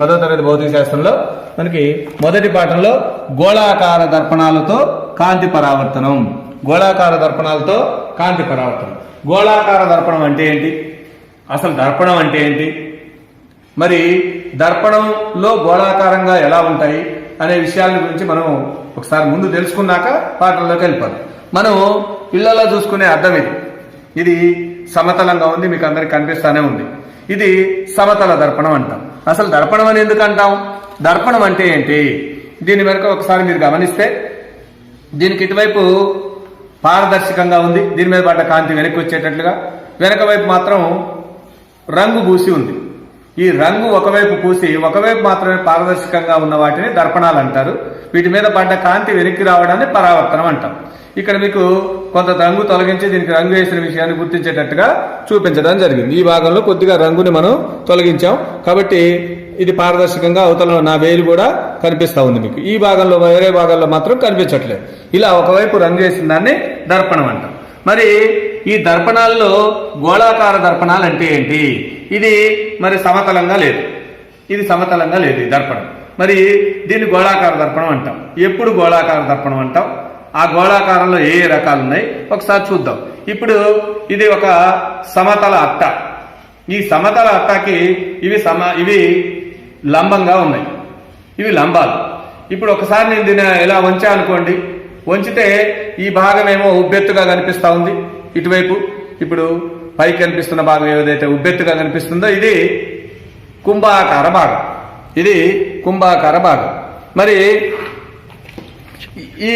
10వ తరగతి భౌతిక శాస్త్రంలో మనకి మొదటి పాఠంలో గోళాకార దర్పణాలతో కాంతి పరావర్తనం. గోళాకార దర్పణాలతో కాంతి పరావర్తనం. గోళాకార దర్పణం అంటే ఏంటి, అసలు దర్పణం అంటే ఏంటి, మరి దర్పణంలో గోళాకారంగా ఎలా ఉంటాయి అనే విషయాల గురించి మనం ఒకసారి ముందు తెలుసుకున్నాక పాఠంలోకి వెళ్ళిపోతాం. మనం ఇళ్లలో చూసుకునే అర్థం ఇది సమతలంగా ఉంది, మీకు అందరికి కనిపిస్తానే ఉంది. ఇది సమతల దర్పణం అంటాం. అసలు దర్పణం అని ఎందుకు అంటాం, దర్పణం అంటే ఏంటి, దీని వెనుక ఒకసారి మీరు గమనిస్తే దీనికి ఇటువైపు పారదర్శకంగా ఉంది, దీని మీద పడ్డ కాంతి వెనక్కి వచ్చేటట్లుగా, వెనక వైపు మాత్రం రంగు పూసి ఉంది. ఈ రంగు ఒకవైపు పూసి ఒకవైపు మాత్రమే పారదర్శకంగా ఉన్న వాటిని దర్పణాలు అంటారు. వీటి మీద పడ్డ కాంతి వెనక్కి రావడాన్ని పరావర్తనం అంటాం. ఇక్కడ మీకు కొంత రంగు తొలగించి దీనికి రంగు వేసిన విషయాన్ని గుర్తించేటట్టుగా చూపించడం జరిగింది. ఈ భాగంలో కొద్దిగా రంగుని మనం తొలగించాం కాబట్టి ఇది పారదర్శకంగా అవతల నా వేలు కూడా కనిపిస్తా ఉంది మీకు. ఈ భాగంలో వేరే భాగంలో మాత్రం కనిపించట్లేదు. ఇలా ఒకవైపు రంగు వేసిన దాన్ని దర్పణం అంటాం. మరి ఈ దర్పణాల్లో గోళాకార దర్పణాలు అంటే ఏంటి, ఇది మరి సమతలంగా లేదు, ఇది సమతలంగా లేదు ఈ దర్పణం. మరి దీన్ని గోళాకార దర్పణం అంటాం. ఎప్పుడు గోళాకార దర్పణం అంటాం, ఆ గోళాకారంలో ఏ ఏ రకాలు ఉన్నాయి ఒకసారి చూద్దాం. ఇప్పుడు ఇది ఒక సమతల అట్ట. ఈ సమతల అట్టకి ఇవి లంబంగా ఉన్నాయి, ఇవి లంబాలు. ఇప్పుడు ఒకసారి నేను దీన్ని ఇలా వంచా అనుకోండి, వంచితే ఈ భాగం ఏమో ఉబ్బెత్తుగా కనిపిస్తా ఉంది ఇటువైపు. ఇప్పుడు పైకి కనిపిస్తున్న భాగం ఏదైతే ఉబ్బెత్తుగా కనిపిస్తుందో ఇది కుంభాకార భాగం, ఇది కుంభాకార భాగం. మరి ఈ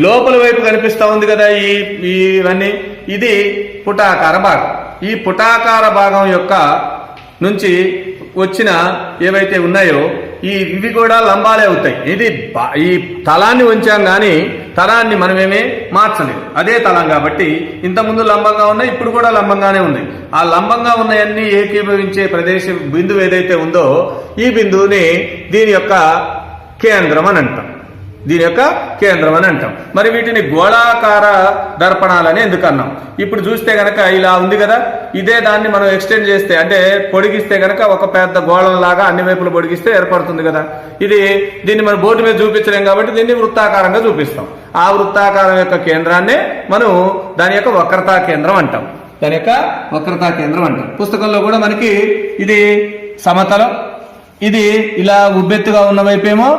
లోపల వైపు కనిపిస్తా ఉంది కదా ఇవన్నీ, ఇది పుటాకార భాగం. ఈ పుటాకార భాగం యొక్క నుంచి వచ్చిన ఏవైతే ఉన్నాయో ఇవి కూడా లంబాలే అవుతాయి. ఇది ఈ తలాన్ని ఉంచాం కానీ తలాన్ని మనమేమీ మార్చలేదు, అదే తలం కాబట్టి ఇంతకుముందు లంబంగా ఉన్నాయి, ఇప్పుడు కూడా లంబంగానే ఉంది. ఆ లంబంగా ఉన్నాయన్నీ ఏకీభవించే ప్రదేశం బిందువు ఏదైతే ఉందో ఈ బిందువుని దీని యొక్క కేంద్రం అని అంటాం, దీని యొక్క కేంద్రం అని అంటాం. మరి వీటిని గోళాకార దర్పణాలని ఎందుకు అన్నాం, ఇప్పుడు చూస్తే గనక ఇలా ఉంది కదా, ఇదే దాన్ని మనం ఎక్స్టెండ్ చేస్తే అంటే పొడిగిస్తే గనక ఒక పెద్ద గోళంలాగా అన్ని వైపులు పొడిగిస్తే ఏర్పడుతుంది కదా. దీన్ని మనం బోర్డు మీద చూపించలేం కాబట్టి దీన్ని వృత్తాకారంగా చూపిస్తాం. ఆ వృత్తాకారం యొక్క కేంద్రాన్ని మనం దాని యొక్క వక్రతా కేంద్రం అంటాం, దాని యొక్క వక్రతా కేంద్రం అంటాం. పుస్తకంలో కూడా మనకి ఇది సమతలం, ఇది ఇలా ఉబ్బెత్తుగా ఉన్న వైపేమో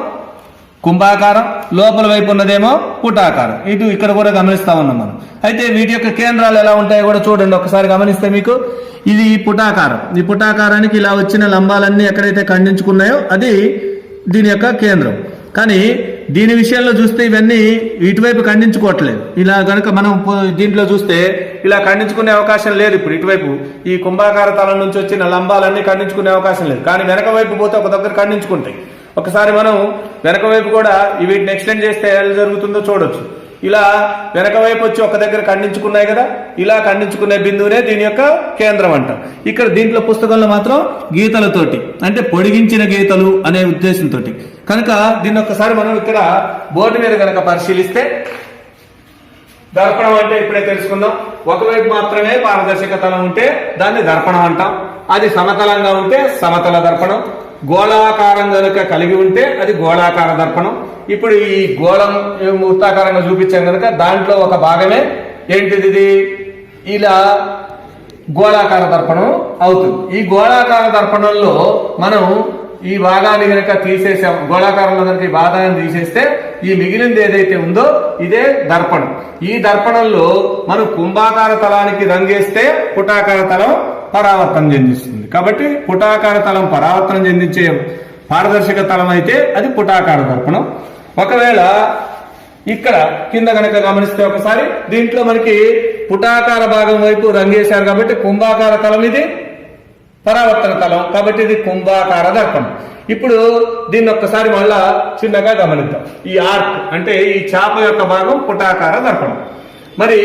కుంభాకారం, లోపల వైపు ఉన్నదేమో పుటాకారం. ఇటు ఇక్కడ కూడా గమనిస్తా ఉన్నాం మనం. అయితే వీటి యొక్క కేంద్రాలు ఎలా ఉంటాయో కూడా చూడండి ఒకసారి గమనిస్తే మీకు. ఇది పుటాకారం, ఈ పుటాకారానికి ఇలా వచ్చిన లంబాలన్నీ ఎక్కడైతే ఖండించుకున్నాయో అది దీని యొక్క కేంద్రం. కానీ దీని విషయంలో చూస్తే ఇవన్నీ ఇటువైపు ఖండించుకోవట్లేదు. ఇలా గనక మనం దీంట్లో చూస్తే ఇలా ఖండించుకునే అవకాశం లేదు. ఇప్పుడు ఇటువైపు ఈ కుంభాకార తలం నుంచి వచ్చిన లంబాలన్నీ ఖండించుకునే అవకాశం లేదు. కానీ వెనక వైపు పోతే ఒక దగ్గర ఖండించుకుంటాయి. ఒకసారి మనం వెనక వైపు కూడా వీటిని ఎక్స్టెండ్ చేస్తే ఎలా జరుగుతుందో చూడొచ్చు. ఇలా వెనక వైపు వచ్చి ఒక దగ్గర ఖండించుకున్నాయి కదా, ఇలా ఖండించుకునే బిందువునే దీని యొక్క కేంద్రం అంటాం. ఇక్కడ దీంట్లో పుస్తకంలో మాత్రం గీతలతోటి అంటే పొడిగించిన గీతలు అనే ఉద్దేశంతో కనుక దీన్ని ఒకసారి మనం ఇక్కడ బోర్డు మీద కనుక పరిశీలిస్తే దర్పణం అంటే ఇప్పుడే తెలుసుకుందాం. ఒకవైపు మాత్రమే పారదర్శక తలం ఉంటే దాన్ని దర్పణం అంటాం. అది సమతలంగా ఉంటే సమతల దర్పణం. గోళాకారం కనుక కలిగి ఉంటే అది గోళాకార దర్పణం. ఇప్పుడు ఈ గోళం వృత్తాకారంగా చూపించాం కనుక దాంట్లో ఒక భాగమే ఏంటిది, ఇది ఇలా గోళాకార దర్పణం అవుతుంది. ఈ గోళాకార దర్పణంలో మనం ఈ భాగాన్ని కనుక తీసేసాం, గోళాకారంలో కనుక ఈ భాగాన్ని తీసేస్తే ఈ మిగిలింది ఏదైతే ఉందో ఇదే దర్పణం. ఈ దర్పణంలో మనం కుంభాకార తలానికి రంగేస్తే పుటాకార తలం పరావర్తనం చెందిస్తుంది. కాబట్టి పుటాకార తలం పరావర్తనం చెందించే పారదర్శక తలం అయితే అది పుటాకార దర్పణం. ఒకవేళ ఇక్కడ కింద కనుక గమనిస్తే ఒకసారి దీంట్లో మనకి పుటాకార భాగం వైపు రంగేశారు కాబట్టి కుంభాకార తలం, ఇది పరావర్తన తలం కాబట్టి ఇది కుంభాకార దర్పణం. ఇప్పుడు దీన్ని ఒక్కసారి మళ్ళా చిన్నగా గమనిద్దాం. ఈ ఆర్క్ అంటే ఈ చాప యొక్క భాగం పుటాకార దర్పణం. మరి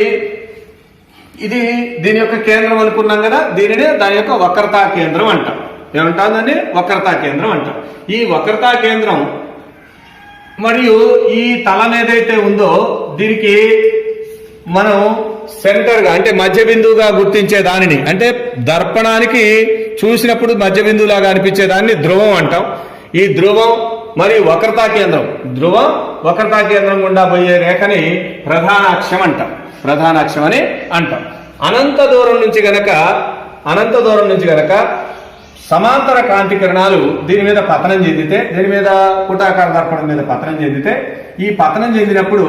ఇది దీని యొక్క కేంద్రం అనుకున్నాం కదా, దీనినే దాని యొక్క వక్రతా కేంద్రం అంటాం. ఏమంటాం దాన్ని, వక్రతా కేంద్రం అంటాం. ఈ వక్రతా కేంద్రం మరియు ఈ తలం ఏదైతే ఉందో దీనికి మనం సెంటర్ గా అంటే మధ్య బిందువుగా గుర్తించే దానిని, అంటే దర్పణానికి చూసినప్పుడు మధ్య బిందువులాగా అనిపించే దాన్ని ధ్రువం అంటాం. ఈ ధ్రువం మరియు వక్రతా కేంద్రం, ధ్రువం వక్రతా కేంద్రం గుండా పోయే రేఖని ప్రధాన అక్షం అంటాం, ప్రధాన అక్షం అని అంటాం. అనంత దూరం నుంచి గనక సమాంతర కాంతి కిరణాలు దీని మీద పతనం చెందితే, దీని మీద పుటాకార దర్పణం మీద పతనం చెందితే, ఈ పతనం చెందినప్పుడు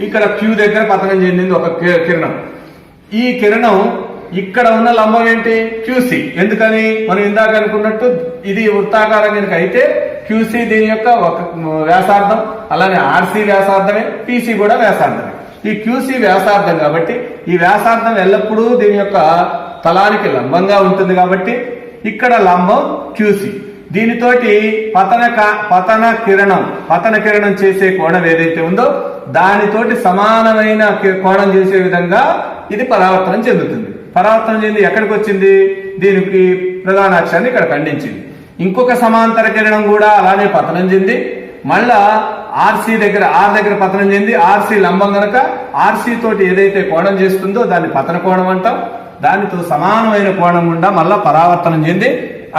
ఇక్కడ Q దగ్గర పతనం చెందింది ఒక కిరణం. ఈ కిరణం ఇక్కడ ఉన్న లంబం ఏంటి? QC. ఎందుకని? మనం ఇందాక అనుకున్నట్టు ఇది వృత్తాకారం కనుక అయితే QC దీని యొక్క వ్యాసార్థం, అలానే RC వ్యాసార్థమే, PC కూడా వ్యాసార్థమే. ఈ QC వ్యాసార్థం కాబట్టి ఈ వ్యాసార్థం ఎల్లప్పుడూ దీని యొక్క తలానికి లంబంగా ఉంటుంది కాబట్టి ఇక్కడ లంబం QC. దీనితోటి పతన కిరణం చేసే కోణం ఏదైతే ఉందో దానితోటి సమానమైన కోణం చేసే విధంగా ఇది పరావర్తనం చెందుతుంది. పరావర్తనం చెంది ఎక్కడికి వచ్చింది? దీనికి ప్రధాన అక్షాన్ని ఇక్కడ ఖండించింది. ఇంకొక సమాంతర కిరణం కూడా అలానే పతనం చెంది మళ్ళా R దగ్గర పతనం చెంది, RC లంబం గనక RC తోటి ఏదైతే కోణం చేస్తుందో దాన్ని పతన కోణం అంటాం. దానితో సమానమైన కోణం గుండా మళ్ళా పరావర్తనం చెంది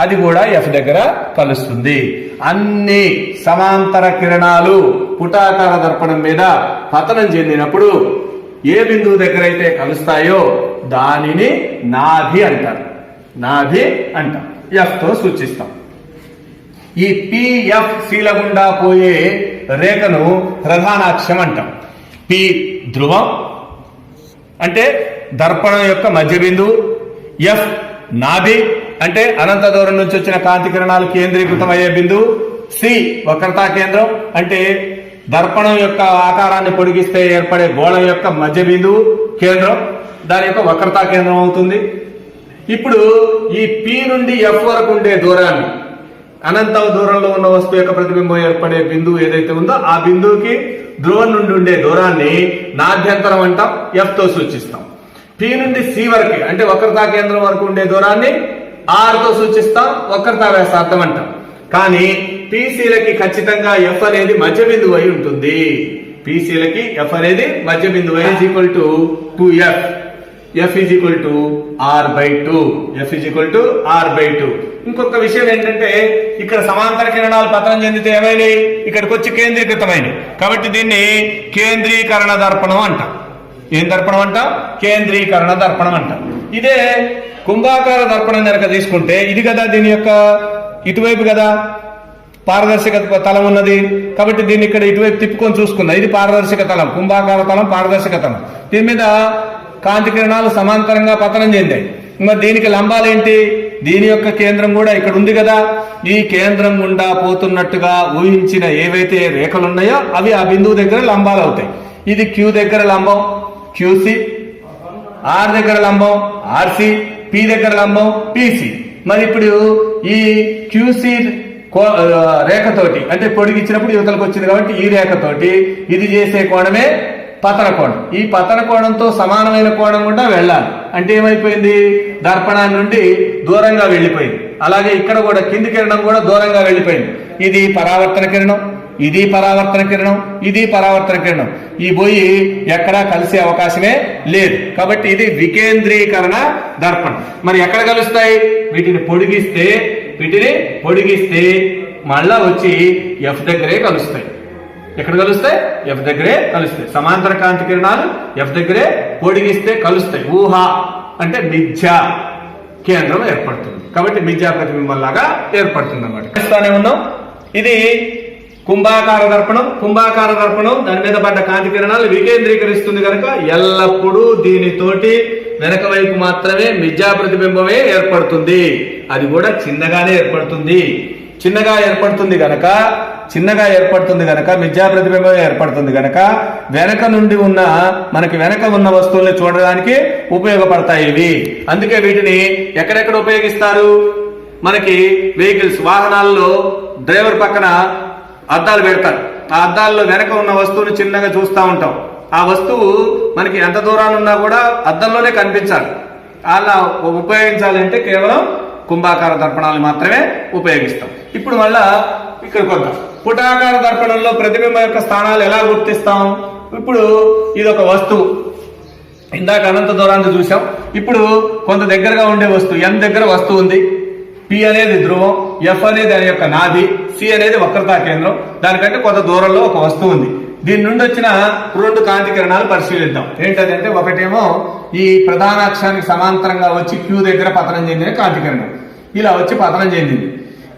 అది కూడా F దగ్గర కలుస్తుంది. అన్ని సమాంతర కిరణాలు పుటాకార దర్పణం మీద పతనం చెందినప్పుడు ఏ బిందువు దగ్గర అయితే కలుస్తాయో దానిని నాభి అంటారు, నాభి అంటాం. F తో సూచిస్తాం. ఈ PFCల గుండా పోయే రేఖను ప్రధాన అక్షం అంటాం. P ధ్రువం అంటే దర్పణం యొక్క మధ్య బిందువు, F నాభి అంటే అనంత దూరం నుంచి వచ్చిన కాంతి కిరణాలు కేంద్రీకృతం అయ్యే బిందువు, C వక్రతా కేంద్రం అంటే దర్పణం యొక్క ఆకారాన్ని పొడిగిస్తే ఏర్పడే గోళం యొక్క మధ్య బిందువు కేంద్రం, దాని యొక్క వక్రతా కేంద్రం అవుతుంది. ఇప్పుడు ఈ P నుండి F వరకు ఉండే దూరాన్ని, అనంత దూరంలో ఉన్న వస్తువు యొక్క ప్రతిబింబం ఏర్పడే బిందువు ఏదైతే ఉందో ఆ బిందువుకి ధ్రువం నుండి ఉండే దూరాన్ని నాభ్యంతరం అంటాం, F తో సూచిస్తాం. P నుండి C వరకు అంటే వక్రతా కేంద్రం వరకు ఉండే దూరాన్ని R తో సూచిస్తాం, వక్రతా వ్యాసార్థం అంటాం. కానీ PCలకి ఖచ్చితంగా F అనేది మధ్య బిందువు అయి ఉంటుంది. PCలకి F అనేది మధ్య బిందువు. F equal to 2F, F is equal to R/2, F is equal to R/2. ఇంకొక విషయం ఏంటంటే ఇక్కడ సమాంతర కిరణాలు పతనం చెందితే ఏమైనాయి? ఇక్కడికి వచ్చి కేంద్రీకృతమైనవి. కాబట్టి దీన్ని కేంద్రీకరణ దర్పణం అంటాం. ఏం దర్పణం అంటాం? కేంద్రీకరణ దర్పణం అంటాం. ఇదే కుంభాకార దర్పణం కనుక తీసుకుంటే ఇది కదా దీని యొక్క ఇటువైపు కదా పారదర్శక తలం ఉన్నది. కాబట్టి దీన్ని ఇక్కడ ఇటువైపు తిప్పుకొని చూసుకుందాం. ఇది పారదర్శక తలం, కుంభాకార తలం పారదర్శక తలం. దీని మీద కాంతి కిరణాలు సమాంతరంగా పతనం చెందాయి. మరి దీనికి లంబాలేంటి? దీని యొక్క కేంద్రం కూడా ఇక్కడ ఉంది కదా. ఈ కేంద్రం గుండా పోతున్నట్టుగా ఊహించిన ఏవైతే రేఖలు ఉన్నాయో అవి ఆ బిందువు దగ్గర లంబాలు అవుతాయి. ఇది Q దగ్గర లంబం QC, R దగ్గర లంబం RC, P దగ్గర లంబం PC. మరి ఇప్పుడు ఈ QC రేఖతోటి అంటే పొడిగిచ్చినప్పుడు యువతలకు వచ్చింది కాబట్టి ఈ రేఖతోటి ఇది చేసే కోణమే పతన కోణం. ఈ పతన కోణంతో సమానమైన కోణం కూడా వెళ్ళాలి. అంటే ఏమైపోయింది? దర్పణాన్ని నుండి దూరంగా వెళ్ళిపోయింది. అలాగే ఇక్కడ కూడా కింది కిరణం కూడా దూరంగా వెళ్ళిపోయింది. ఇది పరావర్తన కిరణం, ఇది పరావర్తన కిరణం, ఇది పరావర్తన కిరణం. ఈ పోయి ఎక్కడా కలిసే అవకాశమే లేదు. కాబట్టి ఇది వికేంద్రీకరణ దర్పణం. మరి ఎక్కడ కలుస్తాయి? వీటిని పొడిగిస్తే మళ్ళా వచ్చి F దగ్గరే కలుస్తాయి. ఎక్కడ కలుస్తాయి? F దగ్గరే కలుస్తాయి. సమాంతర కాంతి కిరణాలు F దగ్గరే పొడిగిస్తే కలుస్తాయి. ఊహ అంటే మిథ్యా కేంద్రం ఏర్పడుతుంది. కాబట్టి మిథ్యా ప్రతిబింబం లాగా ఏర్పడుతుంది అన్నమాట. ఉన్నాం. ఇది కుంభాకార దర్పణం. కుంభాకార దర్పణం దాని మీద పడ్డ కాంతి కిరణాలు వికేంద్రీకరిస్తుంది కనుక ఎల్లప్పుడూ దీనితోటి వెనక వైపు మాత్రమే మిథ్యా ప్రతిబింబమే ఏర్పడుతుంది. అది కూడా చిన్నగా ఏర్పడుతుంది గనక మిథ్యా ప్రతిబింబం ఏర్పడుతుంది గనక మనకి వెనక ఉన్న వస్తువుల్ని చూడడానికి ఉపయోగపడతాయి ఇవి. అందుకే వీటిని ఎక్కడెక్కడ ఉపయోగిస్తారు? మనకి వెహికల్స్ వాహనాల్లో డ్రైవర్ పక్కన అద్దాలు పెడతారు. ఆ అద్దాల్లో వెనక ఉన్న వస్తువుని చిన్నగా చూస్తూ ఉంటాం. ఆ వస్తువు మనకి ఎంత దూరాన్ని ఉన్నా కూడా అద్దంలోనే కనిపించాలి. అలా ఉపయోగించాలంటే కేవలం కుంభాకార దర్పణాలు మాత్రమే ఉపయోగిస్తాం. ఇప్పుడు మళ్ళా ఇక్కడికి వద్దాం. పుటాకార దర్పణంలో ప్రతిబింబం యొక్క స్థానాలు ఎలా గుర్తిస్తాం? ఇప్పుడు ఇది ఒక వస్తువు, ఇందాక అనంత దూరాన్ని చూసాం. ఇప్పుడు కొంత దగ్గరగా ఉండే వస్తువు n దగ్గర వస్తువు ఉంది. P అనేది ధ్రువం, F అనేది దాని యొక్క నాభి, C అనేది వక్రతా కేంద్రం. దానికంటే కొంత దూరంలో ఒక వస్తువు ఉంది. దీని నుండి వచ్చిన 2 కాంతి కిరణాలు పరిశీలిద్దాం. ఏంటంటే ఒకటేమో ఈ ప్రధాన అక్షానికి సమాంతరంగా వచ్చి Q దగ్గర పతనం చెందిన కాంతి కిరణం ఇలా వచ్చి పతనం చెందింది.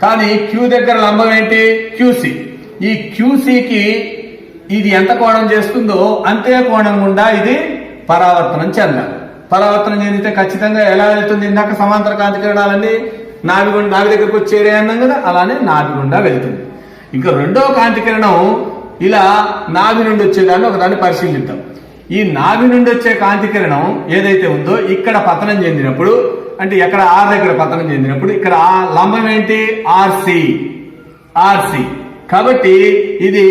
కానీ Q దగ్గర లంబం ఏంటి? QC. ఈ QCకి ఇది ఎంత కోణం చేస్తుందో అంతే కోణం గుండా ఇది పరావర్తనం చెందాలి. పరావర్తనం చెందితే ఖచ్చితంగా ఎలా వెళ్తుంది? ఇందాక సమాంతర కాంతి కిరణాలన్నీ నాభి దగ్గరకు వచ్చి చేరే అన్నాం కదా, అలానే నాభి గుండా వెళ్తుంది. ఇంకా రెండో కాంతి కిరణం ఇలా నాభి నుండి వచ్చేదాన్ని ఒకదాన్ని పరిశీలిద్దాం. ఈ నాభి నుండి వచ్చే కాంతి కిరణం ఏదైతే ఉందో ఇక్కడ పతనం చెందినప్పుడు, అంటే ఎక్కడ R దగ్గర పతనం చెందినప్పుడు ఇక్కడ ఆ లంబం ఏంటి? RC. కాబట్టి ఇది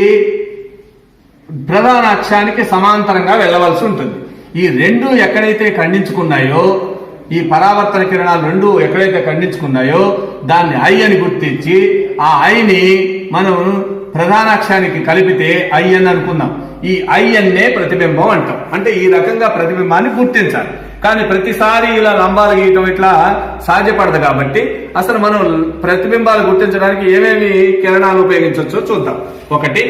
ప్రధాన అక్షానికి సమాంతరంగా వెళ్ళవలసి ఉంటుంది. ఈ రెండు ఎక్కడైతే ఖండించుకున్నాయో, ఈ పరావర్తన కిరణాలు రెండు ఎక్కడైతే ఖండించుకున్నాయో దాన్ని I అని గుర్తించి ఆ Iని మనం ప్రధాన అక్షానికి కలిపితే IN అనుకుందాం. ఈ INనే ప్రతిబింబం అంటాం. అంటే ఈ రకంగా ప్రతిబింబాన్ని గుర్తించాలి. కానీ ప్రతిసారి ఇలా లంబాలు గీయటం ఇట్లా సాధ్యపడదు. కాబట్టి అసలు మనం ప్రతిబింబాలు గుర్తించడానికి ఏమేమి కిరణాలు ఉపయోగించవచ్చో చూద్దాం. ఒకటి,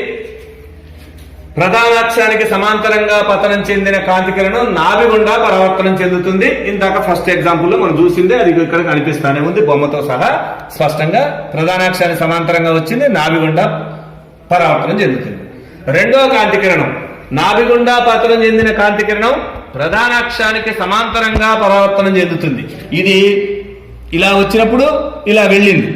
ప్రధాన అక్షానికి సమాంతరంగా పతనం చెందిన కాంతి కిరణం నాభి గుండా పరావర్తనం చెందుతుంది. ఇందాక ఫస్ట్ ఎగ్జాంపుల్ లో మనం చూసింది, అది ఇక్కడ కనిపిస్తానే ఉంది బొమ్మతో సహా స్పష్టంగా. ప్రధాన అక్షానికి సమాంతరంగా వచ్చింది, నాభి గుండా పరావర్తనం చెందుతుంది. రెండో కాంతి కిరణం, నాభి గుండా పతనం చెందిన కాంతి కిరణం ప్రధాన అక్షానికి సమాంతరంగా పరావర్తనం చెందుతుంది. ఇది ఇలా వచ్చినప్పుడు ఇలా వెళ్ళింది,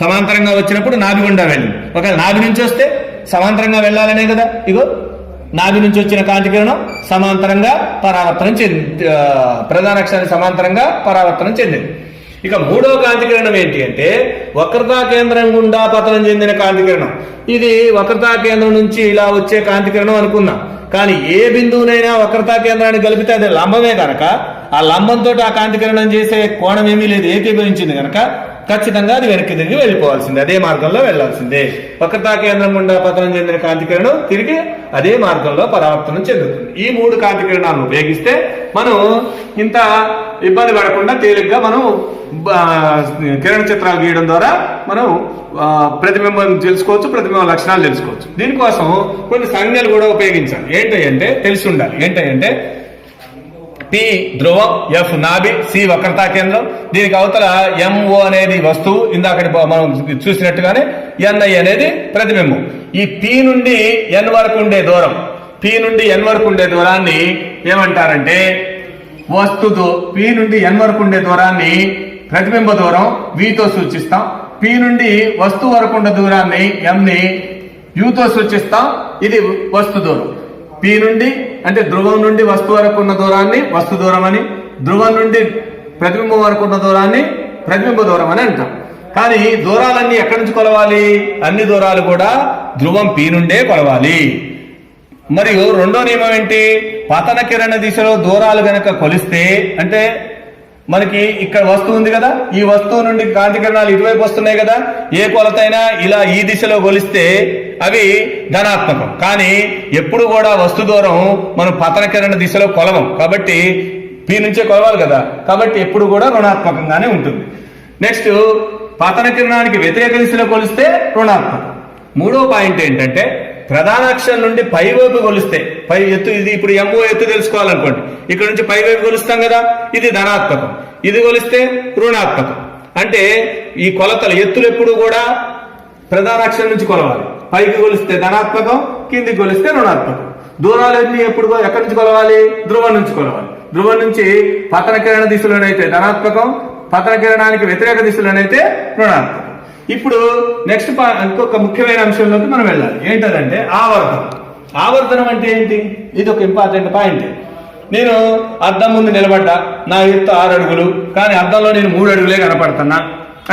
సమాంతరంగా వచ్చినప్పుడు నాభి గుండా వెళ్ళింది. ఒకవేళ నాభి నుంచి వస్తే సమాంతరంగా వెళ్ళాలనే కదా. ఇగో నాభి నుంచి వచ్చిన కాంతి కిరణం సమాంతరంగా పరావర్తనం ప్రధాన అక్షానికి సమాంతరంగా పరావర్తనం చెందింది. ఇక మూడో కాంతి కిరణం ఏంటి అంటే వక్రతా కేంద్రం గుండా పతనం చెందిన కాంతి కిరణం. ఇది వక్రతా కేంద్రం నుంచి ఇలా వచ్చే కాంతి కిరణం అనుకుందాం. కానీ ఏ బిందువునైనా వక్రతా కేంద్రాన్ని కలిపితే అది లంబమే కనుక ఆ లంబంతో ఆ కాంతి కిరణం చేసే కోణం ఏమీ లేదు, ఏకీభవించింది కనుక ఖచ్చితంగా అది వెనక్కి తిరిగి వెళ్ళిపోవాల్సిందే, అదే మార్గంలో వెళ్లాల్సిందే. వక్రతా కేంద్రం గుండా పతనం చెందిన కాంతి కిరణం తిరిగి అదే మార్గంలో పరావర్తనం చెందుతుంది. ఈ 3 కాంతి కిరణాలను ఉపయోగిస్తే మనం ఇంత ఇబ్బంది పడకుండా తేలిగ్గా మనం కిరణ చిత్రాలు గీయడం ద్వారా మనం ప్రతిబింబం తెలుసుకోవచ్చు, ప్రతిబింబ లక్షణాలు తెలుసుకోవచ్చు. దీనికోసం కొన్ని సంజ్ఞలు కూడా ఉపయోగించాలి. ఏంటంటే తెలిసి ఉండాలి. ఏంటంటే P ధ్రువం, F నాభి, C వక్రతా కేంద్రం. దీనికి అవతల MO అనేది వస్తువు, ఇందాక మనం చూసినట్టుగానే NI అనేది ప్రతిబింబం. ఈ P నుండి N వరకు ఉండే దూరం, P నుండి N వరకు ఉండే దూరాన్ని ఏమంటారంటే P నుండి N వరకు ఉండే దూరాన్ని ప్రతిబింబ దూరం V తో సూచిస్తాం. P నుండి వస్తువు వరకు ఉండే దూరాన్ని M ని U తో సూచిస్తాం. ఇది వస్తు దూరం. P నుండి అంటే ధ్రువం నుండి వస్తువు వరకు ఉన్న దూరాన్ని వస్తు దూరం అని, ధ్రువం నుండి ప్రతిబింబం వరకు ఉన్న దూరాన్ని ప్రతిబింబ దూరం అని అంటాం. కానీ దూరాలన్నీ ఎక్కడి నుంచి కొలవాలి? అన్ని దూరాలు కూడా ధ్రువం P నుండే కొలవాలి. మరియు రెండో నియమం ఏంటి? పతన కిరణ దిశలో దూరాలు గనక కొలిస్తే, అంటే మనకి ఇక్కడ వస్తువు ఉంది కదా, ఈ వస్తువు నుండి కాంతి కిరణాలు ఇటువైపు వస్తున్నాయి కదా, ఏ కొలతైనా ఇలా ఈ దిశలో కొలిస్తే అవి ధనాత్మకం. కానీ ఎప్పుడు కూడా వస్తు దూరం మనం పతన కిరణ దిశలో కొలవం కాబట్టి P నుంచే కొలవాలి కదా, కాబట్టి ఎప్పుడు కూడా రుణాత్మకంగానే ఉంటుంది. నెక్స్ట్, పతన కిరణానికి వ్యతిరేక దిశలో కొలిస్తే రుణాత్మకం. మూడో పాయింట్ ఏంటంటే ప్రధాన అక్షం నుండి పై వైపు కొలిస్తే, పై ఎత్తు, ఇది ఇప్పుడు MO ఎత్తు తెలుసుకోవాలనుకోండి, ఇక్కడ నుంచి పై వైపు కొలుస్తాం కదా, ఇది ధనాత్మకం. ఇది కొలిస్తే రుణాత్మకం. అంటే ఈ కొలతలు ఎత్తులు ఎప్పుడు కూడా ప్రధాన అక్షం నుంచి కొలవాలి. పైకి కొలిస్తే ధనాత్మకం, కిందికి కొలిస్తే రుణాత్మకం. దూరాలన్నీ ఎప్పుడు ఎక్కడి నుంచి కొలవాలి? ధ్రువం నుంచి కొలవాలి. ధ్రువం నుంచి పతన కిరణ దిశలోనైతే ధనాత్మకం, పతన కిరణానికి వ్యతిరేక దిశలోనైతే రుణాత్మకం. ఇప్పుడు నెక్స్ట్ ఇంకొక ముఖ్యమైన అంశంలోకి మనం వెళ్ళాలి. ఏంటంటే ఆవర్తనం. ఆవర్తనం అంటే ఏంటి? ఇది ఒక ఇంపార్టెంట్ పాయింట్. నేను అద్దం ముందు నిలబడ్డా, నా ఎత్తు 6 అడుగులు, కానీ అద్దంలో నేను 3 అడుగులే కనపడుతున్నా.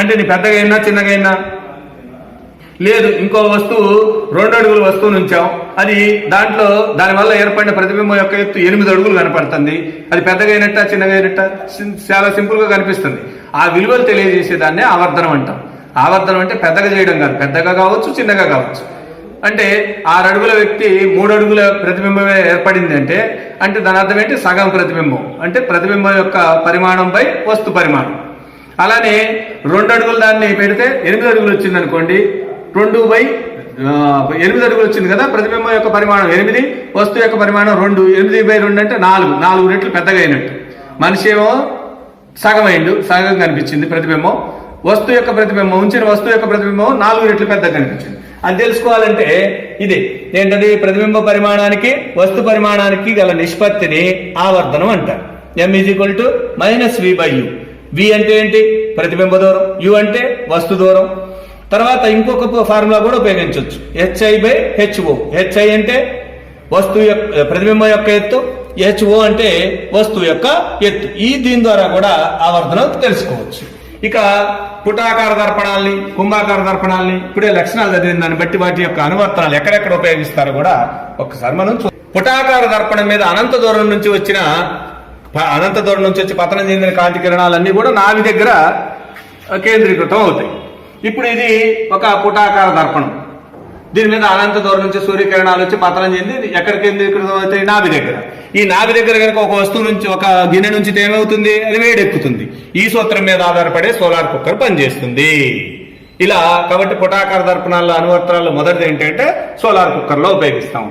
అంటే నీ పెద్దగా అయినా చిన్నగా అయినా లేదు. ఇంకో వస్తువు 2 అడుగుల వస్తువు నుంచాం, అది దానివల్ల ఏర్పడిన ప్రతిబింబం యొక్క ఎత్తు 8 అడుగులు కనపడుతుంది. అది పెద్దగా అయినట్ట చిన్నగా అయినట్ట చాలా సింపుల్ గా కనిపిస్తుంది. ఆ విలువలు తెలియజేసేదాన్ని ఆవర్తనం అంటాం. ఆవర్తనం అంటే పెద్దగా చేయడం కాదు, పెద్దగా కావచ్చు చిన్నగా కావచ్చు. అంటే 6 అడుగుల వ్యక్తి 3 అడుగుల ప్రతిబింబమే ఏర్పడింది అంటే దాని అర్థం ఏంటి? సగం ప్రతిబింబం. అంటే ప్రతిబింబం యొక్క పరిమాణం బై వస్తు పరిమాణం. అలానే 2 అడుగులు దాన్ని పెడితే 8 అడుగులు వచ్చింది అనుకోండి, 2/8 అడుగులు వచ్చింది కదా, ప్రతిబింబం యొక్క పరిమాణం 8, వస్తువు యొక్క పరిమాణం 2, 8/2 అంటే 4 రెట్లు పెద్దగా అయినట్టు. మనిషి ఏమో సగం కనిపించింది ప్రతిబింబం, వస్తువు యొక్క ప్రతిబింబం ఉంచిన వస్తువు యొక్క ప్రతిబింబం 4 రెట్లు పెద్దగా కనిపించింది. అది తెలుసుకోవాలంటే ఇది ఏంటది? ప్రతిబింబ పరిమాణానికి వస్తు పరిమాణానికి గల నిష్పత్తిని ఆవర్ధనం అంటారు. m - v/u. v అంటే ఏంటి? ప్రతిబింబ దూరం. u అంటే వస్తు దూరం. తర్వాత ఇంకొక ఫార్ములా కూడా ఉపయోగించవచ్చు, hi/ho. hi అంటే వస్తువు యొక్క ప్రతిబింబం యొక్క ఎత్తు, ho అంటే వస్తువు యొక్క ఎత్తు. దీని ద్వారా కూడా ఆవర్ధనం తెలుసుకోవచ్చు. ఇక పుటాకార దర్పణాలని, కుంభాకార దర్పణాలని ఇప్పుడే లక్షణాలు చదివిన దాన్ని బట్టి వాటి యొక్క అనువర్తనాలు ఎక్కడెక్కడ ఉపయోగిస్తారో కూడా ఒక్కసారి మనం పుటాకార దర్పణం మీద అనంత దూరం నుంచి వచ్చి పతనం చెందిన కాంతి కిరణాలన్నీ కూడా నాభి దగ్గర కేంద్రీకృతం అవుతాయి. ఇప్పుడు ఇది ఒక పుటాకార దర్పణం. దీని మీద అనంత దూరం నుంచి సూర్యకిరణాలు వచ్చి పతనం చెంది ఎక్కడ కేంద్రీకృతం అవుతాయి? నాభి దగ్గర. ఈ నాభి దగ్గర కనుక ఒక వస్తువు నుంచి, ఒక గిన్నె నుంచి ఏమవుతుంది? అది వేడెక్కుతుంది. ఈ సూత్రం మీద ఆధారపడే సోలార్ కుక్కర్ పనిచేస్తుంది. ఇలా కాబట్టి పుటాకార దర్పణాల అనువర్తనాల్లో మొదటిది ఏంటంటే సోలార్ కుక్కర్ లో ఉపయోగిస్తాం.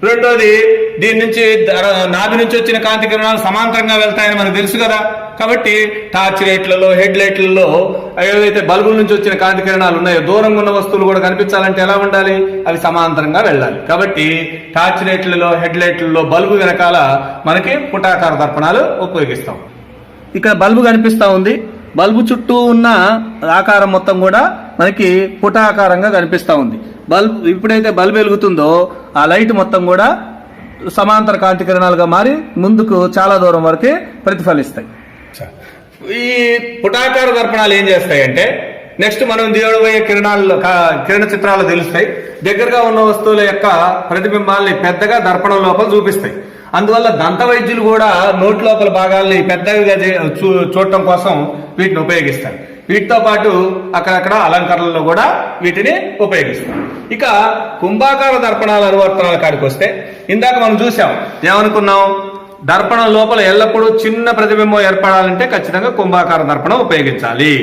రెండోది, దీని నుంచి నాభి నుంచి వచ్చిన కాంతి కిరణాలు సమాంతరంగా వెళ్తాయని మనకు తెలుసు కదా. కాబట్టి టార్చ్ లైట్లలో, హెడ్ లైట్లలో ఏవైతే బల్బుల నుంచి వచ్చిన కాంతి కిరణాలు ఉన్నాయో, దూరంగా ఉన్న వస్తువులు కూడా కనిపించాలంటే ఎలా ఉండాలి? అవి సమాంతరంగా వెళ్ళాలి. కాబట్టి టార్చ్ లైట్లలో, హెడ్ లైట్లలో బల్బు వెనకాల మనకి పుటాకార దర్పణాలు ఉపయోగిస్తాం. ఇక బల్బు కనిపిస్తా ఉంది. బల్బు చుట్టూ ఉన్న ఆకారం మొత్తం కూడా మనకి పుటాకారంగా కనిపిస్తా ఉంది. ఎప్పుడైతే బల్బు వెలుగుతుందో ఆ లైట్ మొత్తం కూడా సమాంతర కాంతి కిరణాలుగా మారి ముందుకు చాలా దూరం వరకే ప్రతిఫలిస్తాయి. ఈ పుటాకార దర్పణాలు ఏం చేస్తాయంటే, నెక్స్ట్ మనం దిగబోయే కిరణ చిత్రాలు తెలుస్తాయి. దగ్గరగా ఉన్న వస్తువుల యొక్క ప్రతిబింబాలని పెద్దగా దర్పణం లోపల చూపిస్తాయి. అందువల్ల దంత వైద్యులు కూడా నోటి లోపల భాగాల్ని పెద్దగా చూడటం కోసం వీటిని ఉపయోగిస్తారు. వీటితో పాటు అక్కడక్కడ అలంకరణలో కూడా వీటిని ఉపయోగిస్తారు. ఇక కుంభాకార దర్పణాల అనువర్తనాల కాడికి వస్తే, ఇందాక మనం చూసాం, ఏమనుకున్నాం? దర్పణం లోపల ఎల్లప్పుడూ చిన్న ప్రతిబింబం ఏర్పడాలంటే ఖచ్చితంగా కుంభాకార దర్పణం ఉపయోగించాలి.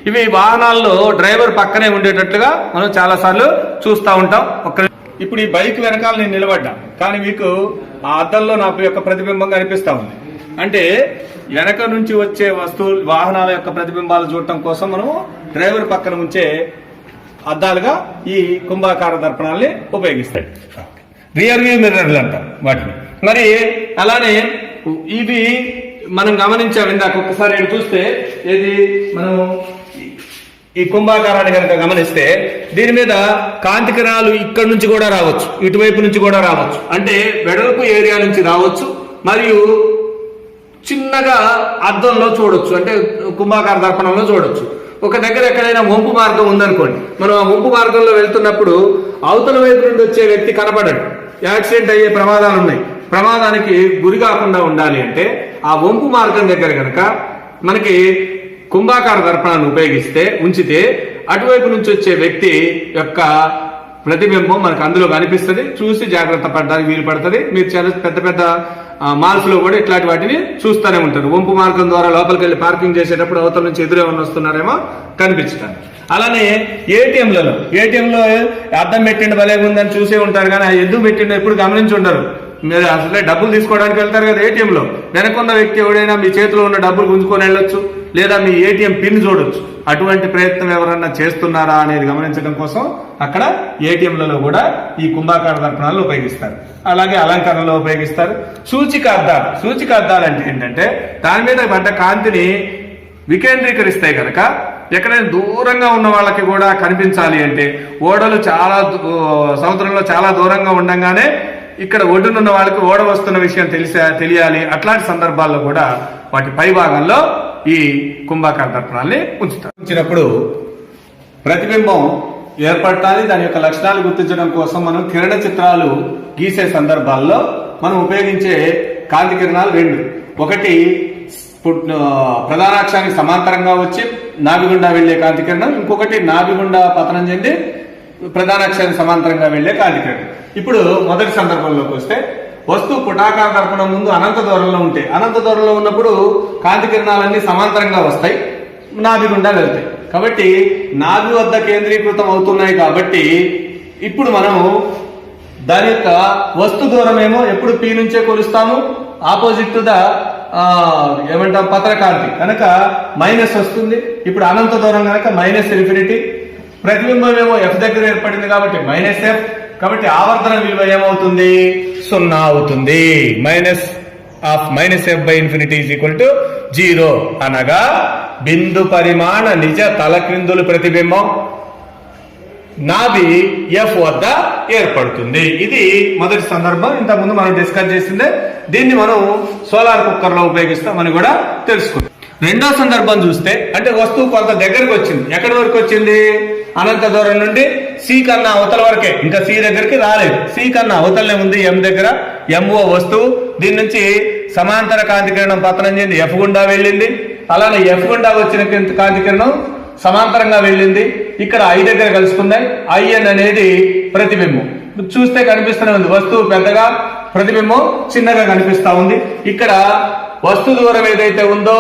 ఇవి వాహనాల్లో డ్రైవర్ పక్కనే ఉండేటట్లుగా మనం చాలా సార్లు చూస్తూ ఉంటాం. ఇప్పుడు ఈ బైక్ వెనకాల నేను నిలబడ్డా, కానీ మీకు ఆ అద్దంలో నాకు యొక్క ప్రతిబింబం కనిపిస్తా ఉంది. అంటే వెనక నుంచి వచ్చే వస్తువులు, వాహనాల యొక్క ప్రతిబింబాలు చూడటం కోసం మనం డ్రైవర్ పక్కన ఉంచే అద్దాలుగా ఈ కుంభాకార దర్పణాలని ఉపయోగిస్తాయి. రియర్ వ్యూ మిర్రర్లు అంటాం వాటిని. మరి అలానే ఇవి మనం గమనించాం ఇందాక. ఒక్కసారి చూస్తే ఏది, మనం ఈ కుంభాకారాన్ని కనుక గమనిస్తే దీని మీద కాంతి కిరణాలు ఇక్కడి నుంచి కూడా రావచ్చు, ఇటువైపు నుంచి కూడా రావచ్చు. అంటే వెడల్పు ఏరియా నుంచి రావచ్చు, మరియు చిన్నగా అద్దంలో చూడొచ్చు, అంటే కుంభాకార దర్పణంలో చూడొచ్చు. ఒక దగ్గర ఎక్కడైనా వంపు మార్గం ఉందనుకోండి, మనం ఆ వంపు మార్గంలో వెళ్తున్నప్పుడు అవతల వైపు నుండి వచ్చే వ్యక్తి కనపడడు, యాక్సిడెంట్ అయ్యే ప్రమాదాలు ఉన్నాయి. ప్రమాదానికి గురి కాకుండా ఉండాలి అంటే ఆ వంపు మార్గం దగ్గర కనుక మనకి కుంభాకార దర్పణాన్ని ఉంచితే అటువైపు నుంచి వచ్చే వ్యక్తి యొక్క ప్రతిబింబం మనకు అందులో కనిపిస్తుంది. చూసి జాగ్రత్త పడడానికి వీలు పడుతుంది. మీరు చాలా పెద్ద పెద్ద మాల్స్ లో కూడా ఇట్లాంటి వాటిని చూస్తూనే ఉంటారు. వంపు మార్గం ద్వారా లోపలికి వెళ్ళి పార్కింగ్ చేసేటప్పుడు అవతల నుంచి ఎదురేమన్నా వస్తున్నారేమో కనిపించడానికి. అలానే ఏటీఎంలో అద్దం పెట్టిండి భలేగా ఉందని చూసే ఉంటారు, కానీ ఎందుకు పెట్టిండో ఎప్పుడు గమనించి ఉండరు. మీరు అసలే డబ్బులు తీసుకోవడానికి వెళ్తారు కదా ఏటీఎంలో, వెనకున్న వ్యక్తి ఎవడైనా మీ చేతిలో ఉన్న డబ్బులు గుంజుకొని వెళ్ళొచ్చు, లేదా మీ ఏటీఎం పిన్ చూడొచ్చు. అటువంటి ప్రయత్నం ఎవరన్నా చేస్తున్నారా అనేది గమనించడం కోసం అక్కడ ఏటీఎంలలో కూడా ఈ కుంభాకార దర్పణాలు ఉపయోగిస్తారు. అలాగే అలంకరణలో ఉపయోగిస్తారు. సూచిక అద్దాలు అంటే ఏంటంటే దాని మీద పడ్డ కాంతిని వికేంద్రీకరిస్తాయి కనుక ఎక్కడైనా దూరంగా ఉన్న వాళ్ళకి కూడా కనిపించాలి అంటే, ఓడలు సముద్రంలో చాలా దూరంగా ఉండగానే ఇక్కడ ఒడ్డునున్న వాళ్ళకి ఓడ వస్తున్న విషయం తెలియాలి. అట్లాంటి సందర్భాల్లో కూడా వాటి పై భాగంలో ఈ కుంభాకార దర్పణాల్ని ఉంచినప్పుడు ప్రతిబింబం ఏర్పడటాన్ని, దాని యొక్క లక్షణాలు గుర్తించడం కోసం మనం కిరణ చిత్రాలు గీసే సందర్భాల్లో మనం ఉపయోగించే కాంతి కిరణాలు రెండు. ఒకటి ప్రధానాక్షానికి సమాంతరంగా వచ్చి నాభిగుండా వెళ్లే కాంతి కిరణం, ఇంకొకటి నాభిగుండా పతనం చెంది ప్రధాన అక్షానికి సమాంతరంగా వెళ్లే కాంతి కిరణం. ఇప్పుడు మొదటి సందర్భంలోకి వస్తే వస్తువు పుటాకార దర్పణం ముందు అనంత దూరంలో ఉంటే, అనంత దూరంలో ఉన్నప్పుడు కాంతి కిరణాలన్నీ సమాంతరంగా వస్తాయి, నాభి గుండా వెళ్తాయి. కాబట్టి నాభి వద్ద కేంద్రీకృతం అవుతున్నాయి. కాబట్టి ఇప్పుడు మనము దాని యొక్క వస్తు దూరమేమో ఎప్పుడు పి నుంచే కొలుస్తాము, ఆపోజిట్ టు ద ఏమంటాం పత్రకాంతి కనుక మైనస్ వస్తుంది. ఇప్పుడు అనంత దూరం కనుక మైనస్ ఇన్ఫినిటీ. ప్రతిబింబం ఏమో ఎఫ్ దగ్గర ఏర్పడింది కాబట్టి మైనస్ ఎఫ్. కాబట్టి ఆవర్తన విలువ ఏమవుతుంది? 0 అవుతుంది. Minus F by infinity is equal to 0 అనగా బిందు పరిమాణ నిజ తలక్రిందులు ప్రతిబింబం నాభి ఎఫ్ వద్ద ఏర్పడుతుంది. ఇది మొదటి సందర్భం. ఇంతకుముందు మనం డిస్కస్ చేసిందే. దీన్ని మనం సోలార్ కుక్కర్ లో ఉపయోగిస్తామని కూడా తెలుసుకుందాం. రెండో సందర్భం చూస్తే అంటే వస్తువు కొంత దగ్గరకు వచ్చింది. ఎక్కడి వరకు వచ్చింది? అనంత దూరం నుండి సి కన్నా అవతల వరకే, ఇంకా సి దగ్గరికి రాలేదు. సి కన్నా అవతలనే ఉంది ఎం దగ్గర. ఎంఓ వస్తువు. దీని నుంచి సమాంతర కాంతి కిరణం పతనం చెంది ఎఫ్ గుండా వెళ్ళింది. అలానే ఎఫ్ గుండా వచ్చిన కాంతి కిరణం సమాంతరంగా వెళ్ళింది. ఇక్కడ ఐ దగ్గర కలుసుకుంది. ఐఎన్ అనేది ప్రతిబింబం. చూస్తే కనిపిస్తూనే ఉంది. వస్తువు పెద్దగా, ప్రతిబింబం చిన్నగా కనిపిస్తా ఉంది. ఇక్కడ వస్తు దూరం ఏదైతే ఉందో